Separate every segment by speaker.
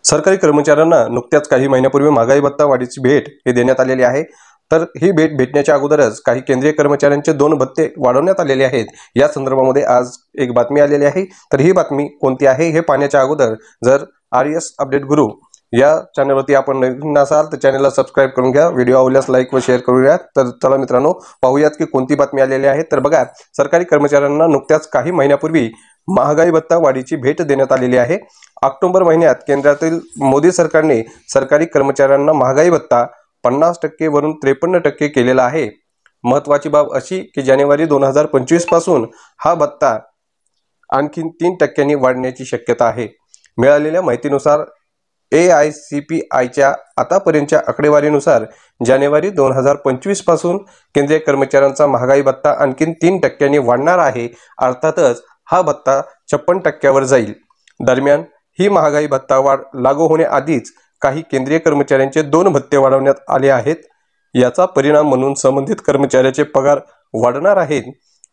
Speaker 1: सरकारी कर्मचाऱ्यांना नुकत्याच काही महिन्यापूर्वी महागाई भत्ता वाढीची भेट हे देण्यात आलेली आहे। तर ही भेट भेटण्याच्या अगोदरच काही केंद्रीय कर्मचाऱ्यांचे 2 भत्ते वाढवण्यात आलेले आहेत। या संदर्भामध्ये आज एक बातमी आलेली आहे। तर ही बातमी कोणती आहे हे पाहण्याच्या अगोदर जर आरएस अपडेट गुरु या चॅनलवरती आपण नवीन असाल तर चॅनलला सबस्क्राइब करून घ्या, व्हिडिओ आवडल्यास लाईक व शेअर करूया। तर चला मित्रांनो, पाहूयात की कोणती बातमी आलेली आहे। तर बघा, सरकारी कर्मचाऱ्यांना नुकत्याच काही महिन्यापूर्वी महागाई भत्ता वाढीची भेट देण्यात आलेली आहे। ऑक्टोबर महिन्यात केंद्रातील मोदी सरकारने सरकारी कर्मचाऱ्यांना महागाई भत्ता 50% वरून 53% केलेला आहे। महत्त्वाची बाब अशी की जानेवारी 2025 पासून हा भत्ता आणखी 3% वाढण्याची शक्यता आहे। मिळालेल्या माहितीनुसार AICPIच्या आतापर्यंतच्या आकडेवारीनुसार जानेवारी 2025 पासून केंद्रीय कर्मचाऱ्यांचा महागाई भत्ता आणखी 3% वाढणार आहे। अर्थातच हा भत्ता 56% वर जाईल। दरम्यान ही महागाई भत्ता वाढ लागू होण्याआधीच काही केंद्रीय कर्मचाऱ्यांचे 2 भत्ते वाढवण्यात आले आहेत। याचा परिणाम म्हणून संबंधित कर्मचाऱ्याचे पगार वाढणार आहेत।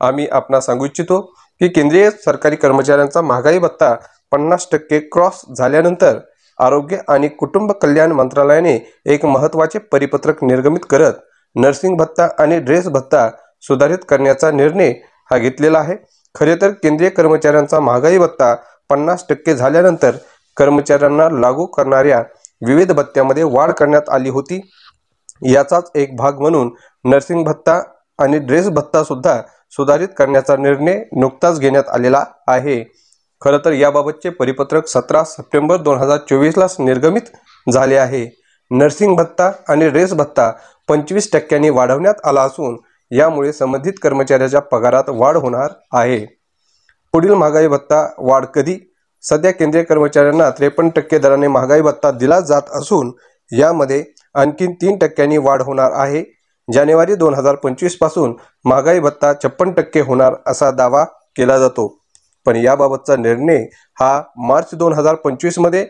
Speaker 1: आम्ही आपणास सांगू इच्छितो की केंद्रीय सरकारी कर्मचाऱ्यांचा महागाई भत्ता 50% क्रॉस झाल्यानंतर आरोग्य आणि कुटुंब कल्याण मंत्रालयाने एक महत्त्वाचे परिपत्रक निर्गमित करत नर्सिंग भत्ता आणि ड्रेस भत्ता सुधारित करण्याचा निर्णय हा घेतलेला आहे। खरे तर केंद्रीय कर्मचाऱ्यांचा महागाई भत्ता 50% झाल्यानंतर कर्मचाऱ्यांना लागू करणाऱ्या विविध भत्त्यामध्ये वाढ करण्यात आली होती। याचाच एक भाग म्हणून नर्सिंग भत्ता आणि ड्रेस भत्ता सुद्धा सुधारित करण्याचा निर्णय नुकताच घेण्यात आलेला आहे। खरं तर याबाबतचे परिपत्रक 17 सप्टेंबर 2024 ला निर्गमित झाले आहे। नर्सिंग भत्ता आणि ड्रेस भत्ता 25% वाढवण्यात आला असून यामुळे संबंधित कर्मचाऱ्याच्या पगारात वाढ होणार आहे। पुढील महागाई भत्ता वाढ कधी? सध्या केंद्रीय कर्मचाऱ्यांना 53% दराने महागाई भत्ता दिला जात असून यामध्ये आणखी 3% वाढ होणार आहे। जानेवारी 2025 पासून महागाई भत्ता 56% होणार असा दावा केला जातो। पण याबाबतचा निर्णय हा मार्च 2025 मध्ये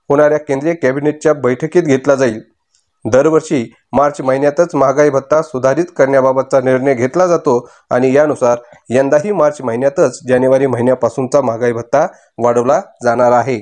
Speaker 1: होणाऱ्या केंद्रीय कॅबिनेटच्या बैठकीत घेतला जाईल। दरवर्षी मार्च महिन्यातच महागाई भत्ता सुधारित करण्याबाबतचा निर्णय घेतला जातो आणि यानुसार यंदाही मार्च महिन्यातच जानेवारी महिन्यापासूनचा महागाई भत्ता वाढवला जाणार आहे।